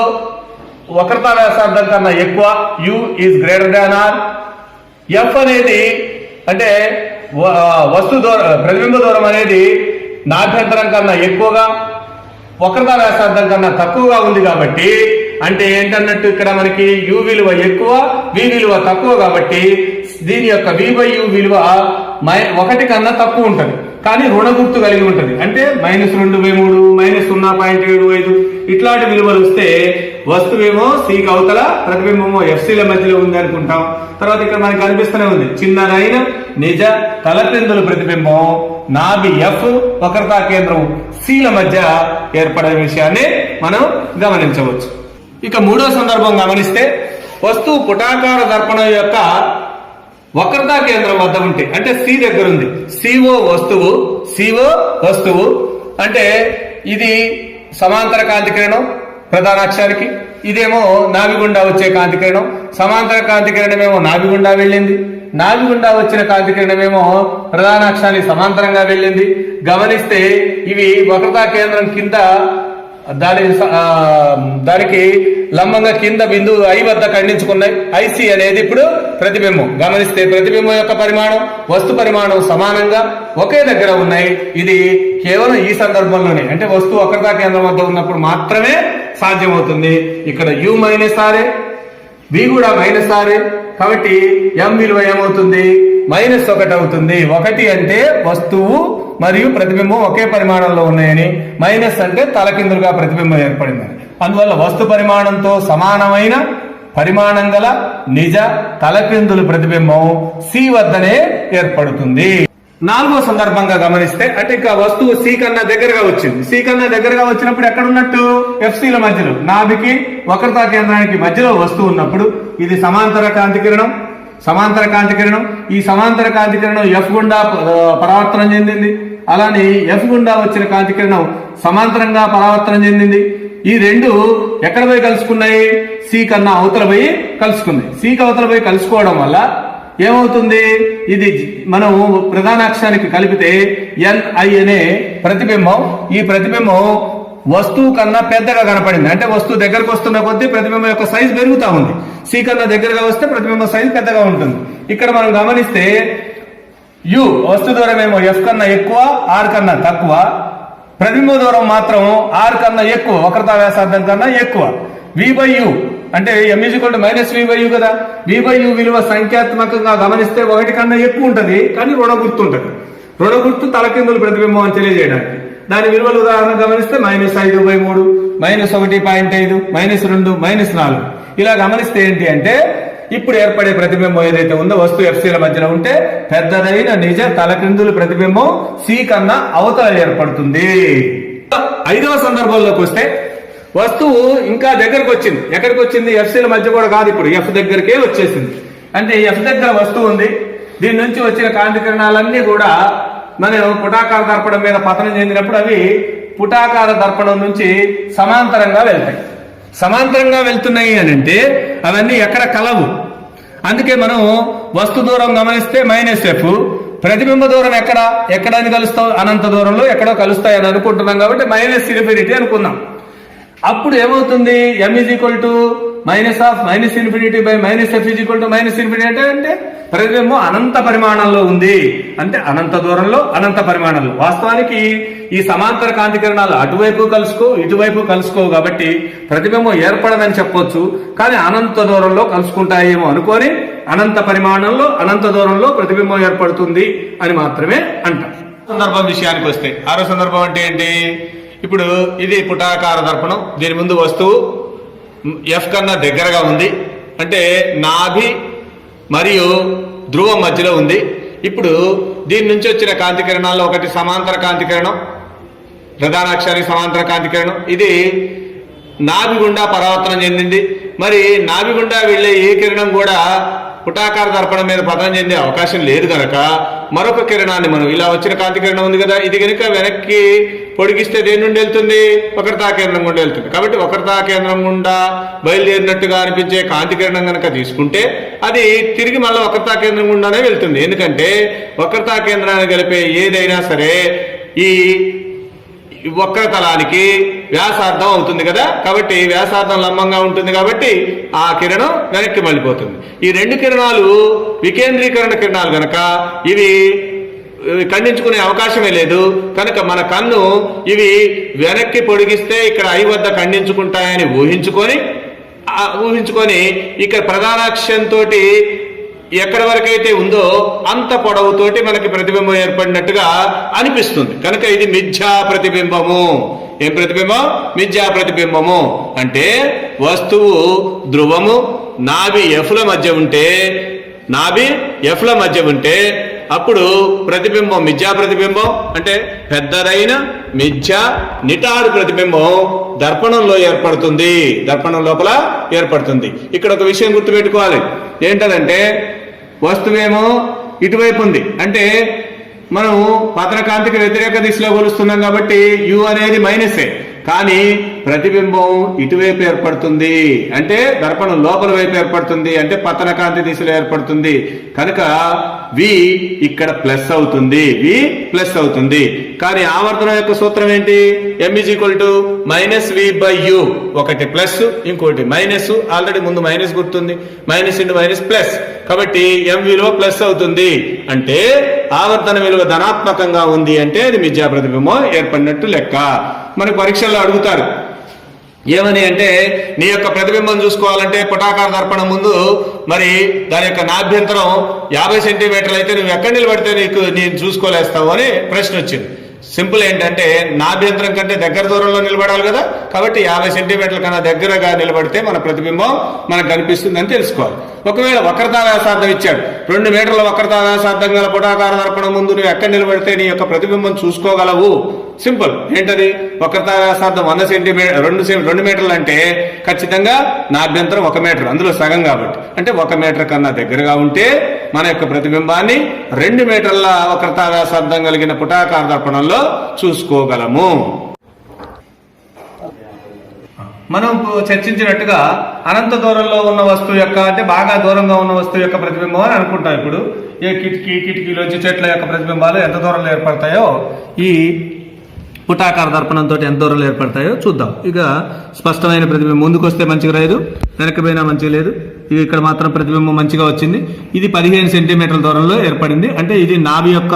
వక్రతా వ్యాసార్థం కన్నా ఎక్కువ, you is greater than or. F అనేది అంటే వస్తు దూరం, ప్రతిబింబ దూరం అనేది నాభ్యంతరం కన్నా ఎక్కువగా, వక్రతా వ్యాసార్థం కన్నా తక్కువగా ఉంది. కాబట్టి అంటే ఏంటన్నట్టు ఇక్కడ మనకి యు విలువ ఎక్కువ, వి విలువ తక్కువ. కాబట్టి దీని యొక్క వి బై యు విలువ 1 కన్నా తక్కువ ఉంటుంది, కానీ రుణ గుర్తు కలిగి ఉంటుంది. అంటే -2/3, -0.75 ఇట్లాంటి విలువలు వస్తే వస్తువేమో సికి అవతల, ప్రతిబింబమో ఎఫ్సీల మధ్యలో ఉంది అనుకుంటాం. తర్వాత ఇక్కడ మనకి కనిపిస్తూనే ఉంది చిన్నదైన నిజ తలక్రిందుల ప్రతిబింబం నాభి ఎఫ్, వక్రతా కేంద్రం సిల మధ్య ఏర్పడే విషయాన్ని మనం గమనించవచ్చు. ఇక మూడో సందర్భం గమనిస్తే వస్తువు పుటాకార దర్పణం యొక్క వక్రతా కేంద్రం వద్ద ఉంటే, అంటే సి దగ్గర ఉంది. సిఓ వస్తువు అంటే ఇది సమాంతర కాంతి కిరణం ప్రధాన అక్షానికి, ఇదేమో నాభి గుండా వచ్చే కాంతి కిరణం. సమాంతర కాంతి కిరణం ఏమో నాభి గుండా వెళ్ళింది. నాభి గుండా వచ్చిన కాంతి కిరణం ఏమో ప్రధాన అక్షానికి సమాంతరంగా వెళ్ళింది. గమనిస్తే ఇవి వక్రతా కేంద్రం కింద దానికి లంబంగా కింద బిందువు ఐ వద్ద ఖండించుకున్నాయి. ఐసి అనేది ఇప్పుడు ప్రతిబింబం. గమనిస్తే ప్రతిబింబం యొక్క పరిమాణం, వస్తు పరిమాణం సమానంగా ఒకే దగ్గర ఉన్నాయి. ఇది కేవలం ఈ సందర్భంలోనే, అంటే వస్తువు వక్రతా కేంద్రం వద్ద ఉన్నప్పుడు మాత్రమే సాధ్యమవుతుంది. ఇక్కడ యు -RA, బి కూడా -RA. కాబట్టి ఎం విలువ ఏమవుతుంది? -1 అవుతుంది. 1 అంటే వస్తువు మరియు ప్రతిబింబం ఒకే పరిమాణంలో ఉన్నాయని, మైనస్ అంటే తలకిందులుగా ప్రతిబింబం ఏర్పడిందని. అందువల్ల వస్తు పరిమాణంతో సమానమైన పరిమాణం గల నిజ తలకిందులు ప్రతిబింబం సి వద్దనే ఏర్పడుతుంది. నాలుగో సందర్భంగా గమనిస్తే అంటే ఇంకా వస్తువు సి కన్నా దగ్గరగా వచ్చింది. సి కన్నా దగ్గరగా వచ్చినప్పుడు ఎక్కడ ఉన్నట్టు? ఎఫ్సీల మధ్యలో, నాభికి వక్రతా కేంద్రానికి మధ్యలో వస్తువు ఉన్నప్పుడు ఇది సమాంతర కాంతి కిరణం. ఈ సమాంతర కాంతి కిరణం ఎఫ్ గుండా పరావర్తనం చెందింది. అలానే ఎఫ్ గుండా వచ్చిన కాంతి కిరణం సమాంతరంగా పరావర్తనం చెందింది. ఈ రెండు ఎక్కడ పోయి కలుసుకున్నాయి? సి కన్నా అవతల పోయి కలుసుకున్నాయి. సికి అవతల పోయి కలుసుకోవడం వల్ల ఏమవుతుంది? ఇది మనం ప్రధాన అక్షానికి కలిపితే NI అనే ప్రతిబింబం, ఈ ప్రతిబింబం వస్తువు కన్నా పెద్దగా కనపడింది. అంటే వస్తువు దగ్గరకు వస్తున్న కొద్దీ ప్రతిబింబం యొక్క సైజ్ పెరుగుతా ఉంది. సి కన్నా దగ్గరగా వస్తే ప్రతిబింబం సైజ్ పెద్దగా ఉంటుంది. ఇక్కడ మనం గమనిస్తే యు వస్తు దూరం ఏమో ఎఫ్ కన్నా ఎక్కువ, ఆర్ కన్నా తక్కువ. ప్రతిబింబ దూరం మాత్రం ఆర్ కన్నా ఎక్కువ, వక్రతా వ్యాసార్థం కన్నా ఎక్కువ. V/U అంటే M -V/U కదా. V/U విలువ సంఖ్యాత్మకంగా గమనిస్తే 1 కన్నా ఎక్కువ ఉంటది, కానీ రుణ గుర్తు ఉంటది. రుణ గుర్తు తలకిందులు ప్రతిబింబం అని తెలియజేయడానికి. దాని విలువలు ఉదాహరణ గమనిస్తే -5/3, -1.5, -2, -4 ఇలా గమనిస్తే ఏంటి అంటే ఇప్పుడు ఏర్పడే ప్రతిబింబం ఏదైతే ఉందో వస్తువు ఎఫ్సీల మధ్యలో ఉంటే పెద్దదైన నిజ తలకిందులు ప్రతిబింబం సి కన్నా అవతల ఏర్పడుతుంది. ఐదవ సందర్భంలోకి వస్తే వస్తువు ఇంకా దగ్గరకు వచ్చింది. ఎక్కడికి వచ్చింది? ఎఫ్సీల మధ్య కూడా కాదు, ఇప్పుడు ఎఫ్ దగ్గరకే వచ్చేసింది. అంటే ఎఫ్ దగ్గర వస్తువు ఉంది. దీని నుంచి వచ్చిన కాంతి కిరణాలన్నీ కూడా మనం పుటాకార దర్పణం మీద పతనం చెందినప్పుడు అవి పుటాకార దర్పణం నుంచి సమాంతరంగా వెళ్తాయి. సమాంతరంగా వెళ్తున్నాయి అని అంటే అవన్నీ ఎక్కడ కలవు, అందుకే మనం వస్తు దూరం గమనిస్తే -f, ప్రతిబింబ దూరం ఎక్కడని కలుస్తావు, అనంత దూరంలో ఎక్కడో కలుస్తాయని అనుకుంటున్నాం కాబట్టి -∞ అనుకుందాం. అప్పుడు ఏమవుతుంది, m −∞ -f అంటే ప్రతిబింబం అనంత పరిమాణంలో ఉంది, అంటే అనంత దూరంలో అనంత పరిమాణంలో. వాస్తవానికి ఈ సమాంతర కాంతి కిరణాలు అటువైపు ఇటువైపు కలుసుకోవు కాబట్టి ప్రతిబింబం ఏర్పడదని చెప్పొచ్చు. కానీ అనంత దూరంలో కలుసుకుంటాయేమో అనుకొని అనంత పరిమాణంలో అనంత దూరంలో ప్రతిబింబం ఏర్పడుతుంది అని మాత్రమే అంటాం. సందర్భం విషయానికి వస్తే 6వ సందర్భం అంటే ఏంటి, ఇప్పుడు ఇది పుటాకార దర్పణం, దీని ముందు వస్తువు F కన్నా దగ్గరగా ఉంది, అంటే నాభి మరియు ధ్రువం మధ్యలో ఉంది. ఇప్పుడు దీని నుంచి వచ్చిన కాంతి కిరణాల్లో ఒకటి సమాంతర కాంతి కిరణం, ప్రధానాక్షానికి సమాంతర కాంతి కిరణం, ఇది నాభి గుండా పరావర్తనం చెందింది. మరి నాభి గుండా వెళ్లే ఏ కిరణం కూడా పుటాకార దర్పణం మీద పతనం చెందే అవకాశం లేదు కనుక మరొక కిరణాన్ని మనం, ఇలా వచ్చిన కాంతి కిరణం ఉంది కదా, ఇది కనుక వెనక్కి పొడిగిస్తే దేని నుండి వెళ్తుంది, వక్రతా కేంద్రం గుండా వెళ్తుంది. కాబట్టి వక్రతా కేంద్రం గుండా బయలుదేరినట్టుగా అనిపించే కాంతి కిరణం కనుక తీసుకుంటే అది తిరిగి మళ్ళీ వక్రతా కేంద్రం గుండానే వెళ్తుంది. ఎందుకంటే వక్రతా కేంద్రాన్ని కలిపే ఏదైనా సరే ఈ వక్రతలానికి వ్యాసార్థం అవుతుంది కదా, కాబట్టి వ్యాసార్థం లంబంగా ఉంటుంది కాబట్టి ఆ కిరణం వెనక్కి మళ్ళీపోతుంది. ఈ రెండు కిరణాలు వికేంద్రీకరణ కిరణాలు కనుక ఇవి ఖండించుకునే అవకాశమే లేదు. కనుక మన కన్ను ఇవి వెనక్కి పొడిగిస్తే ఇక్కడ I వద్ద ఖండించుకుంటాయని ఊహించుకొని ఇక్కడ ప్రధానాక్షంతో ఎక్కడి వరకైతే ఉందో అంత పొడవుతోటి మనకి ప్రతిబింబం ఏర్పడినట్టుగా అనిపిస్తుంది. కనుక ఇది మిథ్యా ప్రతిబింబము. ఏం ప్రతిబింబం? మిథ్యా ప్రతిబింబము. అంటే వస్తువు ధ్రువము నాభి Fల మధ్య ఉంటే అప్పుడు ప్రతిబింబం మిథ్యా ప్రతిబింబం, అంటే పెద్దదైన మిథ్యా నిటారు ప్రతిబింబం దర్పణంలో ఏర్పడుతుంది, దర్పణం లోపల ఏర్పడుతుంది. ఇక్కడ ఒక విషయం గుర్తుపెట్టుకోవాలి, ఏంటంటే వస్తువేమో ఇటువైపు ఉంది, అంటే మనం పతన కాంతికి వ్యతిరేక దిశలో కొలుస్తున్నాం కాబట్టి U అనేది మైనసే, కానీ ప్రతిబింబం ఇటువైపు ఏర్పడుతుంది, అంటే దర్పణం లోపల వైపు ఏర్పడుతుంది, అంటే పతన కాంతి దిశలో ఏర్పడుతుంది. కనుక V ఇక్కడ ప్లస్ అవుతుంది, V ప్లస్ అవుతుంది. కానీ ఆవర్తనం యొక్క సూత్రం ఏంటి? M -v/u. ఒకటి ప్లస్ ఇంకోటి మైనస్, ఆల్రెడీ ముందు మైనస్ గుర్తుంది, మైనస్ ఇంటూ మైనస్ ప్లస్, కాబట్టి M విలువ ప్లస్ అవుతుంది. అంటే ఆవర్తన విలువ ధనాత్మకంగా ఉంది అంటే అది మిథ్యా ప్రతిబింబం ఏర్పడినట్టు లెక్క. మనకు పరీక్షల్లో అడుగుతారు ఏమని అంటే, నీ యొక్క ప్రతిబింబం చూసుకోవాలంటే పుటాకార దర్పణం ముందు మరి దాని యొక్క నాభ్యంతరం 50 సెంటీమీటర్లు అయితే నువ్వు ఎక్కడ నిలబడితే నేను చూసుకోలేస్తావు అని ప్రశ్న వచ్చింది. సింపుల్ ఏంటంటే నాభ్యంతరం కంటే దగ్గర దూరంలో నిలబడాలి కదా, కాబట్టి 50 సెంటీమీటర్ల కన్నా దగ్గరగా నిలబడితే మన ప్రతిబింబం మనకు కనిపిస్తుందని తెలుసుకోవాలి. ఒకవేళ వక్రతా వ్యాసార్థం ఇచ్చాడు, 2 మీటర్ల వక్రతా వ్యాసార్థం గల పుటాకార దర్పణం ముందు నువ్వు ఎక్కడ నిలబడితే నీ యొక్క ప్రతిబింబం చూసుకోగలవు. సింపుల్ ఏంటది? వక్రతా వ్యాసార్థం 100 సెంటీమీటర్ 2 మీటర్లు అంటే ఖచ్చితంగా నాభ్యంతరం 1 మీటర్, అందులో సగం కాబట్టి, అంటే 1 మీటర్ కన్నా దగ్గరగా ఉంటే మన యొక్క ప్రతిబింబాన్ని 2 మీటర్ల వక్రతా వ్యాసార్థం కలిగిన పుటాకార దర్పణంలో చూసుకోగలము. మనం చర్చించినట్టుగా అనంత దూరంలో ఉన్న వస్తువు యొక్క, అంటే బాగా దూరంగా ఉన్న వస్తువు యొక్క ప్రతిబింబం అని అనుకుంటాం. ఇప్పుడు ఏ కిటికీలోంచి చెట్ల యొక్క ప్రతిబింబాలు ఎంత దూరంలో ఏర్పడతాయో ఈ పుటాకార దర్పణంతో ఎంత దూరంలో ఏర్పడతాయో చూద్దాం. ఇక స్పష్టమైన ప్రతిబింబం ముందుకు వస్తే మంచిగా లేదు, వెనక్కి పోయినా మంచిగా లేదు. ఇది ఇక్కడ మాత్రం ప్రతిబింబం మంచిగా వచ్చింది. ఇది 15 సెంటీమీటర్ల దూరంలో ఏర్పడింది, అంటే ఇది నాభి యొక్క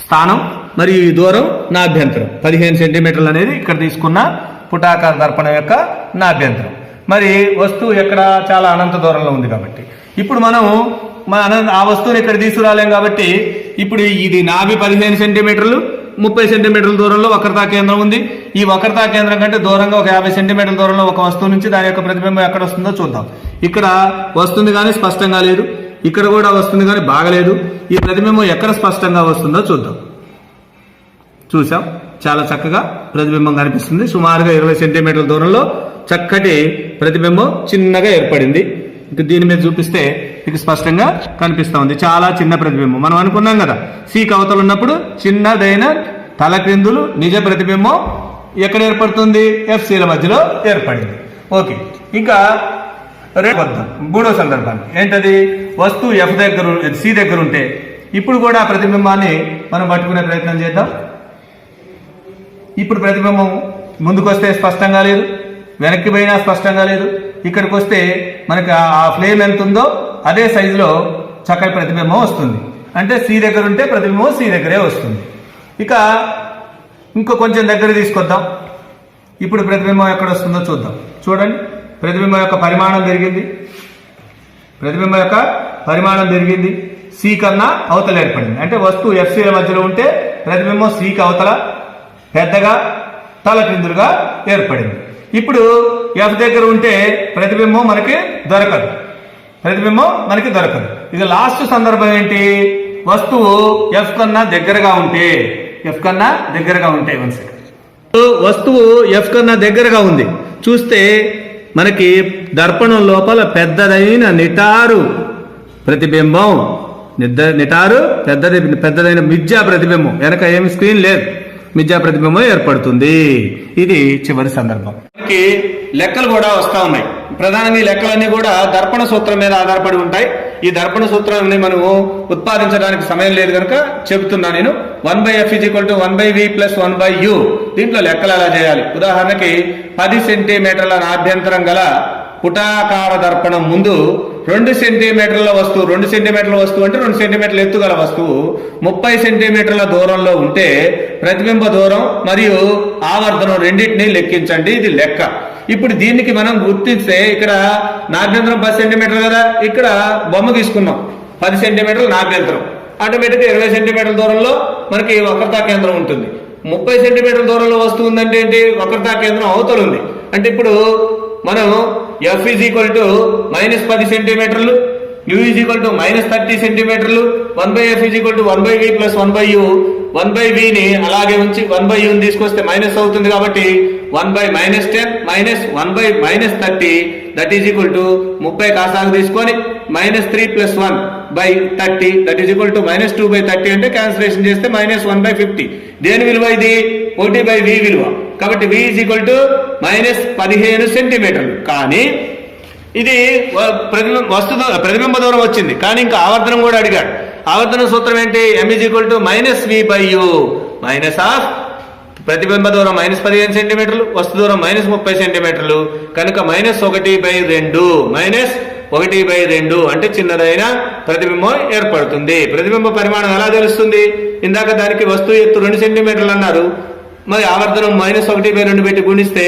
స్థానం, మరి ఈ దూరం నాభ్యంతరం 15 సెంటీమీటర్లు అనేది ఇక్కడ తీసుకున్న పుటాకార దర్పణం యొక్క నాభ్యంతరం. మరి వస్తువు ఎక్కడ? చాలా అనంత దూరంలో ఉంది కాబట్టి ఇప్పుడు మనం ఆ వస్తువుని ఇక్కడ తీసుకురాలేం కాబట్టి ఇప్పుడు ఇది నాభి 15 సెంటీమీటర్లు 30 సెంటీమీటర్ల దూరంలో వక్రతా కేంద్రం ఉంది. ఈ వక్రతా కేంద్రం కంటే దూరంగా ఒక 50 సెంటీమీటర్ల దూరంలో ఒక వస్తువు నుంచి దాని యొక్క ప్రతిబింబం ఎక్కడ వస్తుందో చూద్దాం. ఇక్కడ వస్తుంది కానీ స్పష్టంగా లేదు, ఇక్కడ కూడా వస్తుంది కానీ బాగలేదు. ఈ ప్రతిబింబం ఎక్కడ స్పష్టంగా వస్తుందో చూద్దాం. చూసాం, చాలా చక్కగా ప్రతిబింబం కనిపిస్తుంది. సుమారుగా 20 సెంటీమీటర్ల దూరంలో చక్కటి ప్రతిబింబం చిన్నగా ఏర్పడింది. ఇక దీని మీద చూపిస్తే మీకు స్పష్టంగా కనిపిస్తా ఉంది. చాలా చిన్న ప్రతిబింబం. మనం అనుకున్నాం కదా, సి కవతలు ఉన్నప్పుడు చిన్నదైన తలక్రిందులు నిజ ప్రతిబింబం ఎక్కడ ఏర్పడుతుంది? FCల మధ్యలో ఏర్పడింది. ఓకే, ఇంకా మూడో సందర్భాన్ని ఏంటది, వస్తువు ఎఫ్ దగ్గర సి దగ్గర ఉంటే ఇప్పుడు కూడా ప్రతిబింబాన్ని మనం పట్టుకునే ప్రయత్నం చేద్దాం. ఇప్పుడు ప్రతిబింబం ముందుకు వస్తే స్పష్టంగా లేదు, వెనక్కి పోయినా స్పష్టంగా లేదు. ఇక్కడికి వస్తే మనకి ఆ ఫ్లేమ్ ఎంత ఉందో అదే సైజులో చక్కటి ప్రతిబింబం వస్తుంది. అంటే సి దగ్గర ఉంటే ప్రతిబింబం సి దగ్గరే వస్తుంది. ఇక ఇంకో కొంచెం దగ్గర తీసుకొద్దాం. ఇప్పుడు ప్రతిబింబం ఎక్కడ వస్తుందో చూద్దాం. చూడండి, ప్రతిబింబం యొక్క పరిమాణం పెరిగింది, ప్రతిబింబం యొక్క పరిమాణం పెరిగింది, సి కన్నా అవతల ఏర్పడింది. అంటే వస్తువు ఎఫ్సీల మధ్యలో ఉంటే ప్రతిబింబం సికి అవతల పెద్దగా తలకిందులుగా ఏర్పడింది. ఇప్పుడు ఎఫ్ దగ్గర ఉంటే ప్రతిబింబం మనకి దొరకదు, ప్రతిబింబం మనకి దొరకదు. ఇక లాస్ట్ సందర్భం ఏంటి, వస్తువు ఎఫ్ కన్నా దగ్గరగా ఉంటే, ఎఫ్ కన్నా దగ్గరగా ఉంటే వస్తువు ఎఫ్ కన్నా దగ్గరగా ఉంది. చూస్తే మనకి దర్పణం లోపల పెద్దదైన నిటారు ప్రతిబింబం, నిటారు పెద్దదైన మిథ్యా ప్రతిబింబం, వెనక ఏమి స్క్రీన్ లేదు, మిథ్యా ప్రతిబింబం ఏర్పడుతుంది. ఇది చివరి సందర్భం. లెక్కలు కూడా వస్తా ఉన్నాయి. ప్రధానంగా ఈ లెక్కలన్నీ కూడా దర్పణ సూత్రం మీద ఆధారపడి ఉంటాయి. ఈ దర్పణ సూత్రాన్ని మనము ఉత్పాదించడానికి సమయం లేదు కనుక చెబుతున్నా నేను. 1/f = 1/v + 1/u. దీంట్లో లెక్కలు ఎలా చేయాలి? ఉదాహరణకి 10 సెంటీమీటర్ల నాభ్యంతరం గల పుటాకార దర్పణం ముందు 2 సెంటీమీటర్ల వస్తువు, 2 సెంటీమీటర్ల వస్తువు అంటే 2 సెంటీమీటర్ల ఎత్తుగల వస్తువు 30 సెంటీమీటర్ల దూరంలో ఉంటే ప్రతిబింబ దూరం మరియు ఆవర్ధనం రెండింటినీ లెక్కించండి. ఇది లెక్క. ఇప్పుడు దీనికి మనం గుర్తిస్తే ఇక్కడ నాభ్యంతరం 10 సెంటీమీటర్లు కదా, ఇక్కడ బొమ్మ తీసుకున్నాం 10 సెంటీమీటర్ల నాభ్యంతరం. ఆటోమేటిక్గా 20 సెంటీమీటర్ల దూరంలో మనకి వక్రతా కేంద్రం ఉంటుంది. 30 సెంటీమీటర్ల దూరంలో వస్తువు ఉందంటే ఏంటి, వక్రతా కేంద్రం అవతల ఉంది. అంటే ఇప్పుడు మనం F -10 సెంటీమీటర్లు, U -30 సెంటీమీటర్లు, 1/f = 1/v + 1/u. 1/v ని అలాగే ఉంచి 1/u ని తీసుకొస్తే మైనస్ అవుతుంది కాబట్టి 1/-10 - 1/-30 దట్ ఈజ్ ఈక్వల్ టు 30 కాసాగు తీసుకొని -3 + 1/30 దట్ ఈజ్ ఈక్వల్ టు -2/30 అంటే క్యాన్సిలేషన్ చేస్తే -1/50. దేని విలువ ఇది? 1/v విలువ. కాబట్టి v = -15 సెంటీమీటర్లు. కానీ ఇది ప్రతిబింబ దూరం వచ్చింది, కానీ ఇంకా ఆవర్తనం కూడా అడిగాడు. ఆవర్తన సూత్రం ఏంటి? m - v/u మైనస్ ఆఫ్ ప్రతిబింబ దూరం -15 సెంటీమీటర్లు, వస్తు దూరం -30 సెంటీమీటర్లు కనుక -1/2 అంటే చిన్నదైన ప్రతిబింబం ఏర్పడుతుంది. ప్రతిబింబ పరిమాణం ఎలా తెలుస్తుంది? ఇందాక దానికి వస్తువు ఎత్తు 2 సెంటీమీటర్లు అన్నారు, మరి ఆవర్తనం -1/2 పెట్టి గుణిస్తే